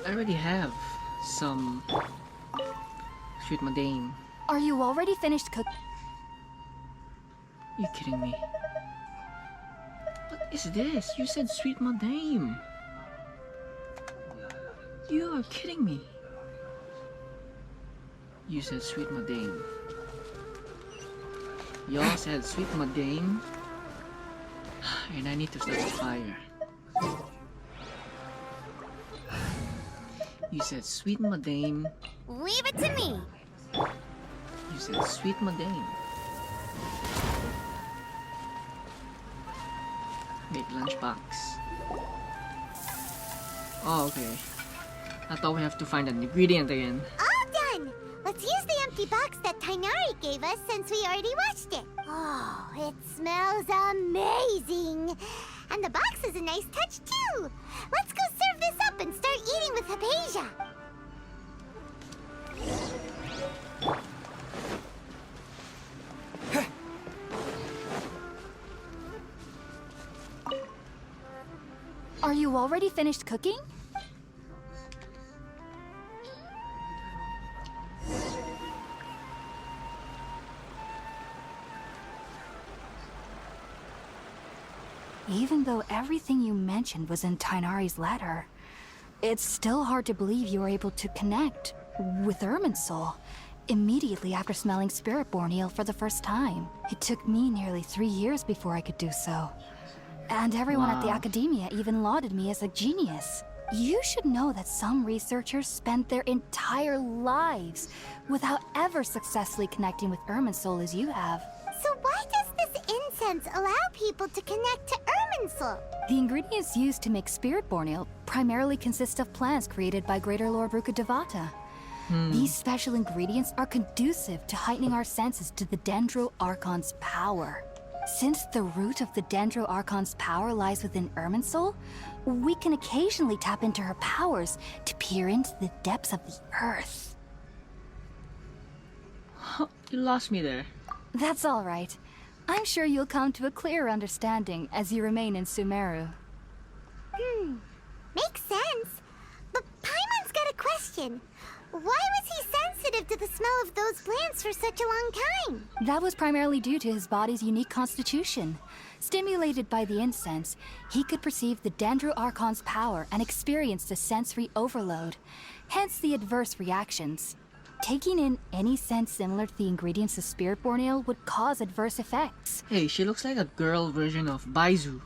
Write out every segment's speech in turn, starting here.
I already have some sweet madame. Are you already finished cooking? You kidding me? What is this? You said sweet madame. You are kidding me. You said sweet madame. Y'all said sweet madame. And I need to start a fire. You said sweet madame. Leave it to me. You said sweet madame. Make lunchbox. Oh, okay. I thought we have to find an ingredient again. All done. Let's use the empty box that Tainari gave us since we already washed it. Oh, it smells amazing. And the box is a nice touch too. Let's go serve this up and start eating with Hypatia. Are you already finished cooking? Even though everything you mentioned was in Tainari's letter, it's still hard to believe you were able to connect with Irminsul immediately after smelling Spiritborn eel for the first time. It took me nearly 3 years before I could do so. And everyone at the Wow. Academia even lauded me as a genius. You should know that some researchers spent their entire lives without ever successfully connecting with Irminsul as you have. So why does this incense allow people to connect to Irminsul? The ingredients used to make Spiritborn ale primarily consist of plants created by Greater Lord Rukkhadevata. These special ingredients are conducive to heightening our senses to the Dendro Archon's power. Since the root of the Dendro Archon's power lies within Irminsul, we can occasionally tap into her powers to peer into the depths of the earth. You lost me there. That's all right. I'm sure you'll come to a clearer understanding as you remain in Sumeru. Makes sense. But Paimon's got a question. Why was he sensitive to the smell of those plants for such a long time? That was primarily due to his body's unique constitution. Stimulated by the incense, he could perceive the Dendro Archon's power and experienced a sensory overload, hence the adverse reactions. Taking in any scent similar to the ingredients of Spiritborn ale would cause adverse effects. Hey, she looks like a girl version of Baizu.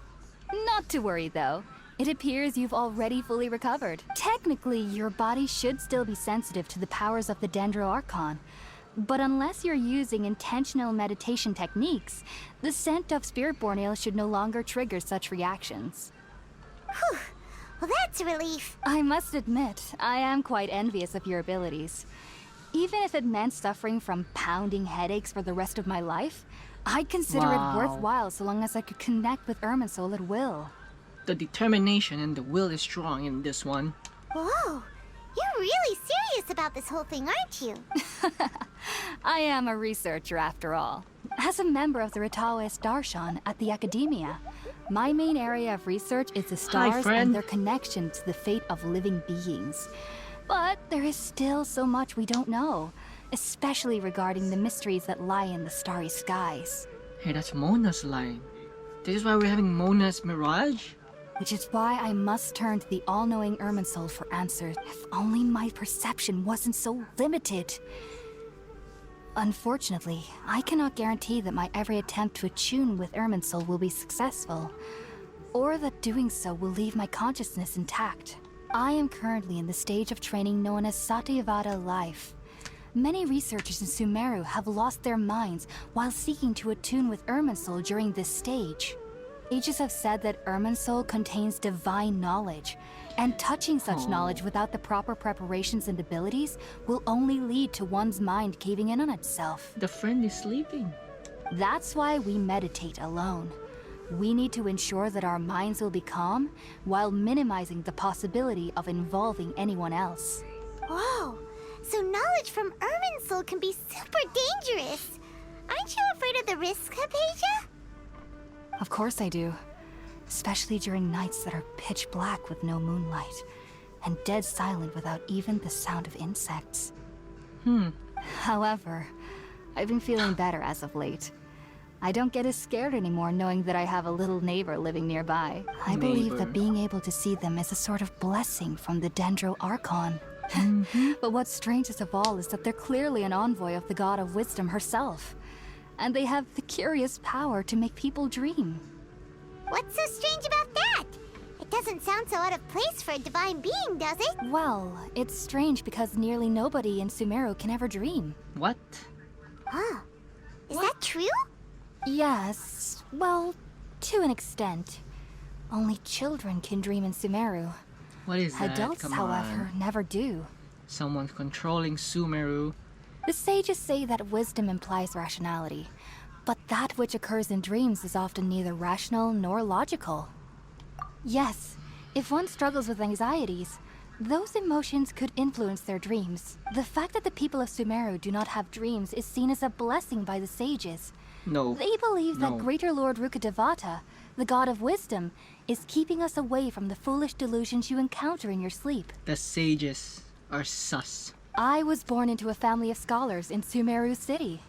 Not to worry though. It appears you've already fully recovered. Technically, your body should still be sensitive to the powers of the Dendro Archon. But unless you're using intentional meditation techniques, the scent of Spiritborn ale should no longer trigger such reactions. Whew. Well, that's a relief. I must admit, I am quite envious of your abilities. Even if it meant suffering from pounding headaches for the rest of my life, I'd consider Wow. it worthwhile so long as I could connect with Irminsul at will. The determination and the will is strong in this one. Whoa. You're really serious about this whole thing, aren't you? I am a researcher after all. As a member of the Ritaoist Darshan at the Academia, my main area of research is the stars friend. and their connection to the fate of living beings. But there is still so much we don't know, especially regarding the mysteries that lie in the starry skies. Hey, that's Mona's line. This is why we're having Mona's Mirage? Which is why I must turn to the all-knowing Irminsul for answers. If only my perception wasn't so limited. Unfortunately, I cannot guarantee that my every attempt to attune with Irminsul will be successful, or that doing so will leave my consciousness intact. I am currently in the stage of training known as Satyavada life. Many researchers in Sumeru have lost their minds while seeking to attune with Irminsul during this stage. Sages have said that Irminsul contains divine knowledge, and touching such knowledge without the proper preparations and abilities will only lead to one's mind caving in on itself. The friend is sleeping. That's why we meditate alone. We need to ensure that our minds will be calm while minimizing the possibility of involving anyone else. Whoa. So knowledge from Irminsul can be super dangerous. Aren't you afraid of the risk, Hypatia? Of course I do. Especially during nights that are pitch black with no moonlight. and dead silent without even the sound of insects. Hmm. However, I've been feeling better as of late. I don't get as scared anymore knowing that I have a little neighbor living nearby. I believe Neighbor. that being able to see them is a sort of blessing from the Dendro Archon. But what's strangest of all is that they're clearly an envoy of the god of wisdom herself. And they have the curious power to make people dream. What's so strange about that? It doesn't sound so out of place for a divine being, does it? Well, it's strange because nearly nobody in Sumeru can ever dream. What? Huh. Is that true? Yes, well, to an extent. Only children can dream in Sumeru. What is that? Adults, Come however, on. never do. Someone's controlling Sumeru. The sages say that wisdom implies rationality, but that which occurs in dreams is often neither rational nor logical. Yes, if one struggles with anxieties, those emotions could influence their dreams. The fact that the people of Sumeru do not have dreams is seen as a blessing by the sages. No. They believe No. that Greater Lord Rukkhadevata, the god of wisdom, is keeping us away from the foolish delusions you encounter in your sleep. The sages are sus. I was born into a family of scholars in Sumeru City.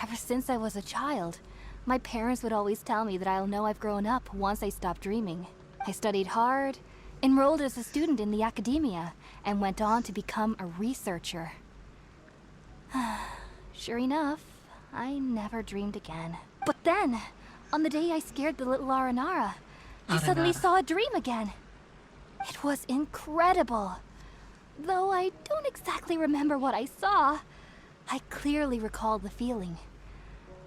Ever since I was a child, my parents would always tell me that I'll know I've grown up once I stop dreaming. I studied hard, enrolled as a student in the academia, and went on to become a researcher. Sure enough, I never dreamed again. But then, on the day I scared the little Aranara, I suddenly Aranara. saw a dream again. It was incredible. Though I don't exactly remember what I saw, I clearly recall the feeling.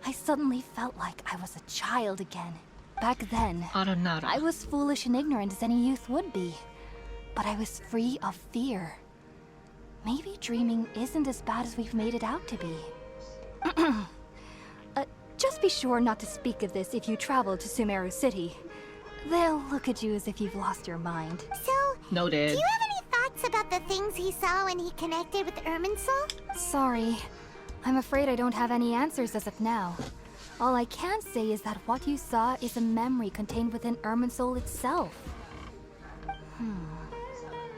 I suddenly felt like I was a child again. Back then, Aranara. I was foolish and ignorant as any youth would be, but I was free of fear. Maybe dreaming isn't as bad as we've made it out to be. Just be sure not to speak of this if you travel to Sumeru City. They'll look at you as if you've lost your mind. So, do Noted. you have any thoughts about the things he saw when he connected with Irminsul? Sorry. I'm afraid I don't have any answers as of now. All I can say is that what you saw is a memory contained within Irminsul itself.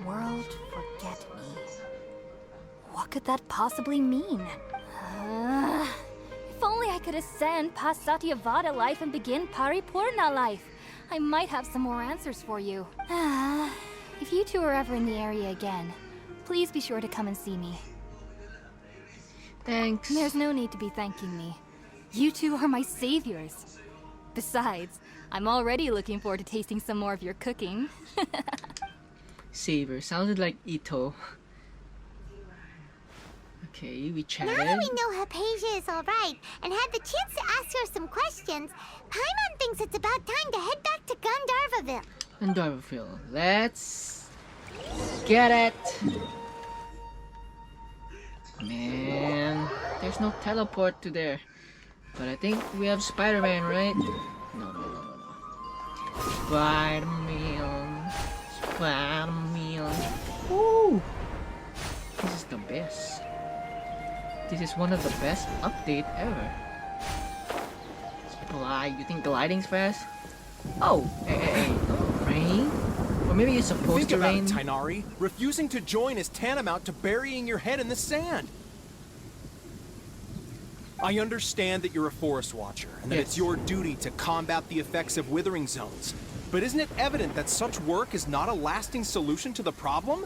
World forget me. What could that possibly mean? If only I could ascend past Satyavada life and begin Paripurna life. I might have some more answers for you. If you two are ever in the area again, please be sure to come and see me. Thanks. There's no need to be thanking me. You two are my saviors. Besides, I'm already looking forward to tasting some more of your cooking. Saver. Sounded like Ito. Okay, we chatted. Now that we know Hypatia is alright and had the chance to ask her some questions, Paimon thinks it's about time to head back to Gandharvaville. And Darville. Let's get it. Man, there's no teleport to there. But I think we have Spider-Man, right? No. Spider-Man. Spider-Man. Woo! This is the best. This is one of the best update ever. Glide. You think gliding's fast? Oh, hey, don't rain. Or maybe it's supposed Think to about rain. it, Tainari. Refusing to join is tantamount to burying your head in the sand. I understand that you're a forest watcher, and that Yes. it's your duty to combat the effects of withering zones. But isn't it evident that such work is not a lasting solution to the problem?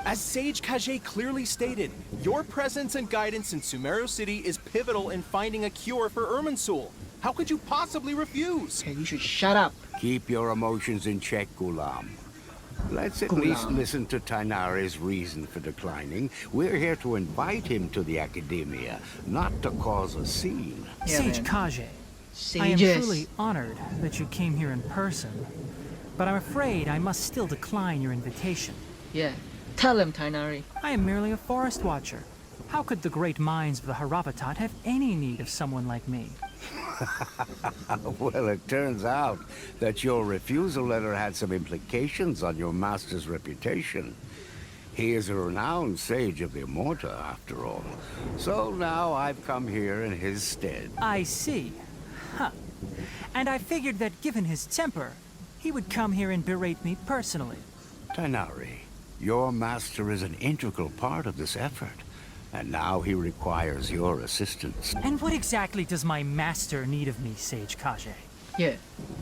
As Sage Kage clearly stated, your presence and guidance in Sumeru City is pivotal in finding a cure for Irminsul. How could you possibly refuse? Okay, you should shut up. Keep your emotions in check, Gulam. Let's at least Gulam. listen to Tainari's reason for declining. We're here to invite him to the academia, not to cause a scene. Yeah, Sage man. Kage, I am Sages. truly honored that you came here in person, but I'm afraid I must still decline your invitation. Yeah. Tell him, Tainari. I am merely a forest watcher. How could the great minds of the Haravatat have any need of someone like me? Well, it turns out that your refusal letter had some implications on your master's reputation. He is a renowned sage of the Immorta, after all. So now I've come here in his stead. I see. Huh. And I figured that given his temper, he would come here and berate me personally. Tainari, Your master is an integral part of this effort, and now he requires your assistance. And what exactly does my master need of me, Sage Kage? Yeah.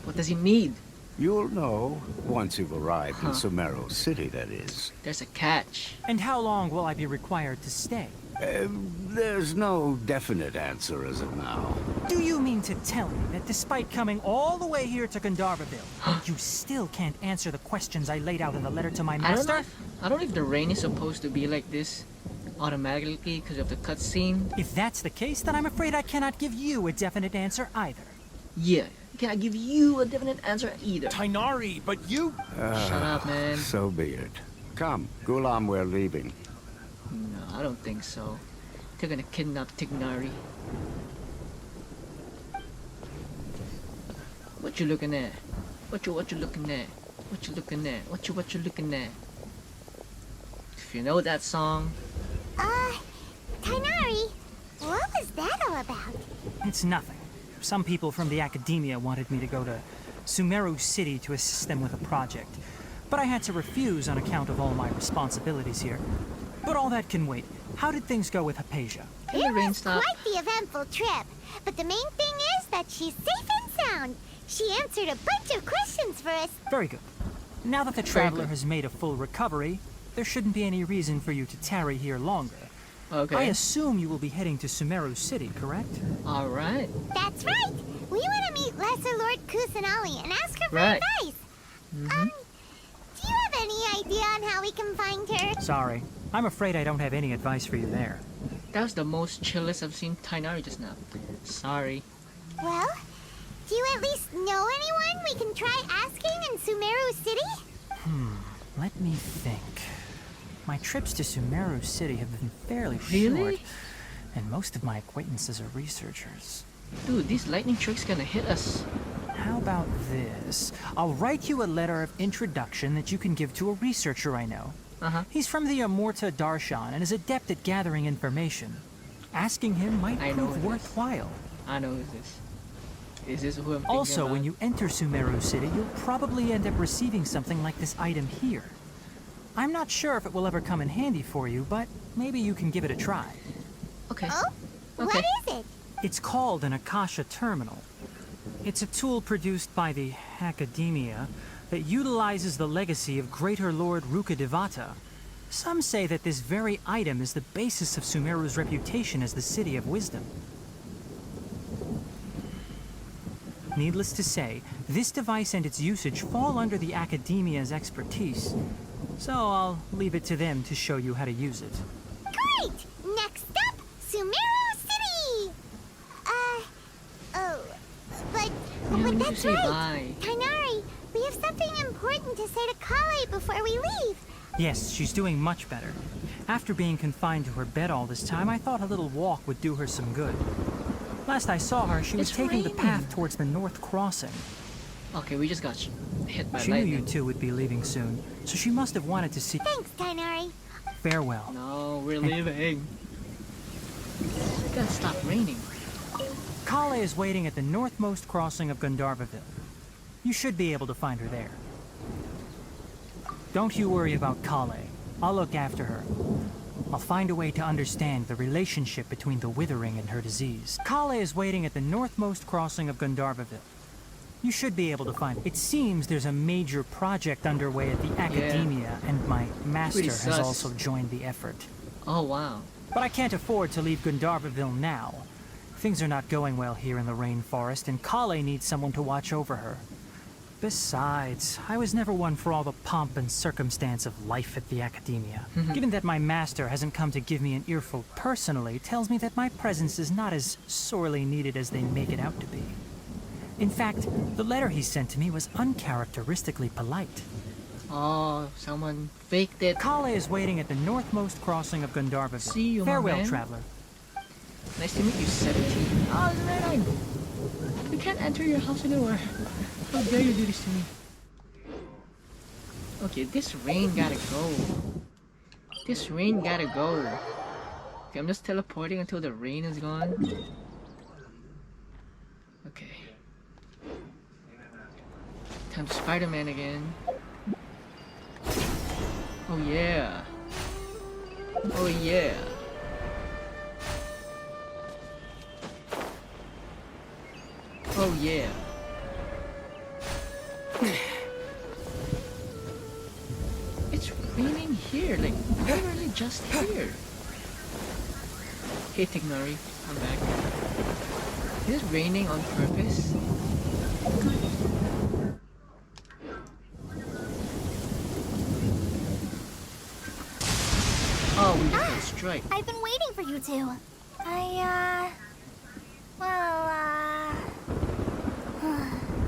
What does he need? You'll know once you've arrived in Sumeru City, that is. There's a catch. And how long will I be required to stay? There's no definite answer as of now. Do you mean to tell me that despite coming all the way here to Gandharvaville, you still can't answer the questions I laid out in the letter to my master? I don't know if the rain is supposed to be like this automatically because of the cutscene. If that's the case, then I'm afraid I cannot give you a definite answer either. Yeah. Can I give you a definite answer either? Tainari, but you... Shut up, man. So be it. Come, Gulam, we're leaving. No, I don't think so. They're gonna kidnap Tignari. What you looking at? What you looking at? What you looking at? What you looking at? If you know that song, Tainari, what was that all about? It's nothing. Some people from the academia wanted me to go to Sumeru City to assist them with a project, but I had to refuse on account of all my responsibilities here. But all that can wait. How did things go with Hypatia? can the It rain was stop? quite the eventful trip, but the main thing is that she's safe and sound. She answered a bunch of questions for us. Very good. Now that the traveler has made a full recovery, there shouldn't be any reason for you to tarry here longer. Okay. I assume you will be heading to Sumeru City, correct? All right. That's right. We want to meet Lesser Lord Kusanali and ask her for Right. advice. Do you have any idea on how we can find her? Sorry. I'm afraid I don't have any advice for you there. That was the most chillest I've seen Tainari just now. Sorry. Well, do you at least know anyone we can try asking in Sumeru City? Let me think. My trips to Sumeru City have been fairly Really? short, and most of my acquaintances are researchers. Dude, these lightning tricks gonna hit us. How about this? I'll write you a letter of introduction that you can give to a researcher I know. He's from the Amorta Darshan and is adept at gathering information. Asking him might I know prove this. worthwhile. I know who's this. Is this who I'm thinking Also, about? when you enter Sumeru City, you'll probably end up receiving something like this item here. I'm not sure if it will ever come in handy for you, but maybe you can give it a try. Okay. Oh? Okay. What is it? It's called an Akasha Terminal. It's a tool produced by the Academia that utilizes the legacy of Greater Lord Rukadevata. Some say that this very item is the basis of Sumeru's reputation as the City of Wisdom. Needless to say, this device and its usage fall under the Academia's expertise, so I'll leave it to them to show you how to use it. Great! Next up, Sumeru City! But we need to that's say right. bye. Tainari, we have something important to say to Kale before we leave. Yes, she's doing much better. After being confined to her bed all this time, I thought a little walk would do her some good. Last I saw her, she was It's taking the raining. path towards the North Crossing. Okay, we just got hit by She knew you lightning. two would be leaving soon, so she must have wanted to see. Thanks, Tainari. Farewell. No, we're leaving. It gotta stop raining. Kale is waiting at the northmost crossing of Gandharvaville. You should be able to find her there. Don't you worry about Kale. I'll look after her. I'll find a way to understand the relationship between the withering and her disease. Kale is waiting at the northmost crossing of Gandharvaville. You should be able to find it. It seems there's a major project underway at the Academia, and my master Pretty has sus. also joined the effort. Oh, wow. But I can't afford to leave Gandharvaville now. Things are not going well here in the rainforest, and Kale needs someone to watch over her. Besides, I was never one for all the pomp and circumstance of life at the Academia. Given that my master hasn't come to give me an earful personally, tells me that my presence is not as sorely needed as they make it out to be. In fact, the letter he sent to me was uncharacteristically polite. Oh, someone faked it. Kale is waiting at the northmost crossing of Gandharvaville. See you, my Farewell, man. traveler. Nice to meet you, 17. Oh, it's raining. You can't enter your house anymore. How dare you do this to me? Okay, this rain gotta go. This rain gotta go. Okay, I'm just teleporting until the rain is gone. Okay. Time to Spider-Man again. Oh yeah. Oh yeah. Oh yeah. It's raining here, like literally just here. Hey Tignari, I'm back. Is it raining on purpose? Oh, we got a strike. I've been waiting for you two.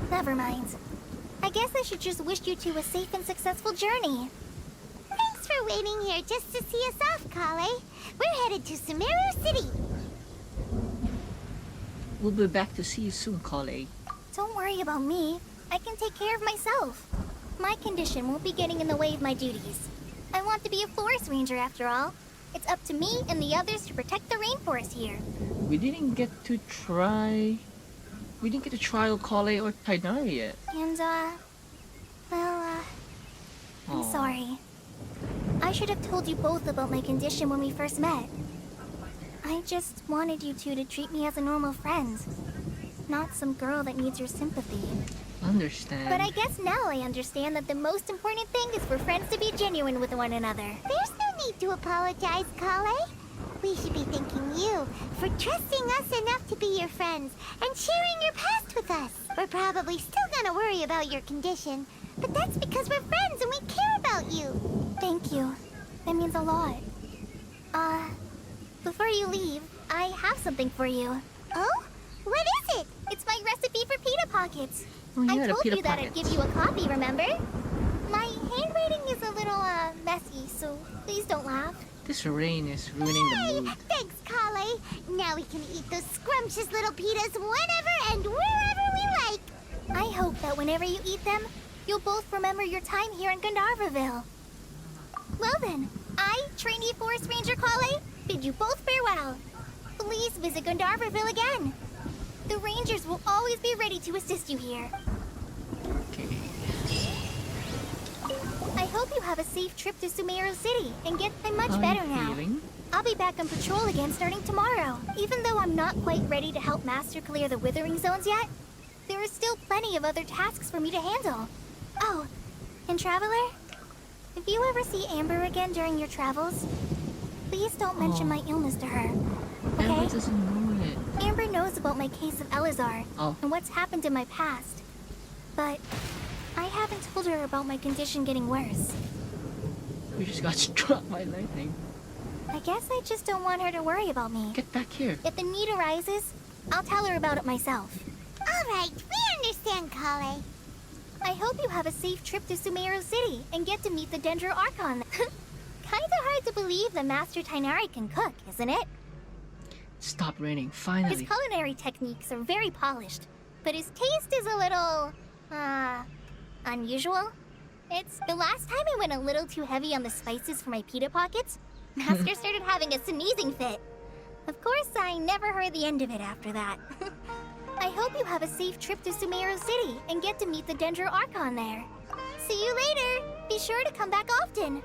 Never mind. I guess I should just wish you two a safe and successful journey. Thanks for waiting here just to see us off, Kale. We're headed to Sumeru City. We'll be back to see you soon, Kale. Don't worry about me. I can take care of myself. My condition won't be getting in the way of my duties. I want to be a forest ranger after all. It's up to me and the others to protect the rainforest here. We didn't get to try Kale or Tainari yet. And, I'm Aw. sorry. I should have told you both about my condition when we first met. I just wanted you two to treat me as a normal friend. Not some girl that needs your sympathy. Understand. But I guess now I understand that the most important thing is for friends to be genuine with one another. There's no need to apologize, Kale. We should be thanking you for trusting us enough to be your friends and sharing your past with us. We're probably still gonna worry about your condition, but that's because we're friends and we care about you. Thank you. That means a lot. Before you leave, I have something for you. Oh? What is it? It's my recipe for pita pockets. Oh, yeah, I the told pita you that I'd pockets. give you a copy, remember? My handwriting is a little, messy, so please don't laugh. This rain is ruining the mood. Thanks, Kale. Now we can eat those scrumptious little pitas whenever and wherever we like. I hope that whenever you eat them, you'll both remember your time here in Gandharvaville. Well then, I, trainee forest ranger Kale, bid you both farewell. Please visit Gandharvaville again. The rangers will always be ready to assist you here. Okay. I hope you have a safe trip to Sumeru City and get much I'm better now. feeling. I'll be back on patrol again starting tomorrow. Even though I'm not quite ready to help Master clear the withering zones yet, there are still plenty of other tasks for me to handle. Oh, and Traveler, if you ever see Amber again during your travels, please don't mention my illness to her. Amber Okay? doesn't know it. Amber knows about my case of Elazar Oh. and what's happened in my past. But I haven't told her about my condition getting worse. We just got struck by lightning. I guess I just don't want her to worry about me. Get back here. If the need arises, I'll tell her about it myself. All right, we understand, Kale. I hope you have a safe trip to Sumeru City and get to meet the Dendro Archon. Kinda hard to believe that Master Tainari can cook, isn't it? Stop raining, His finally. culinary techniques are very polished, but his taste is a little, unusual. It's the last time I went a little too heavy on the spices for my pita pockets, Master started having a sneezing fit. Of course, I never heard the end of it after that. I hope you have a safe trip to Sumeru City and get to meet the Dendro Archon there. See you later! Be sure to come back often.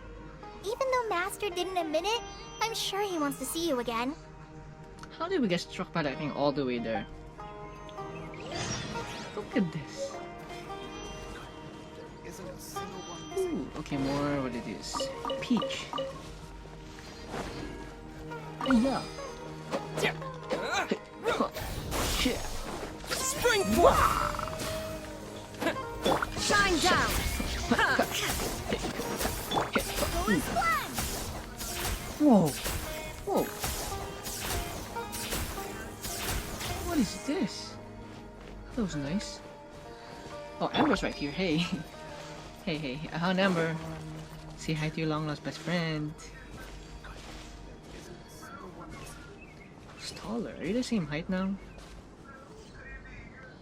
Even though Master didn't admit it, I'm sure he wants to see you again. How did we get struck by lightning all the way there? Look at this. Ooh, okay, more what it is. Peach. Yeah. Yeah. Spring Shine down! Whoa. Whoa. What is this? That was nice. Oh, Amber's right here. Hey. Hey, hey. I found Amber. Say hi to your long lost best friend. Who's taller? Are you the same height now?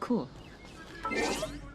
Cool.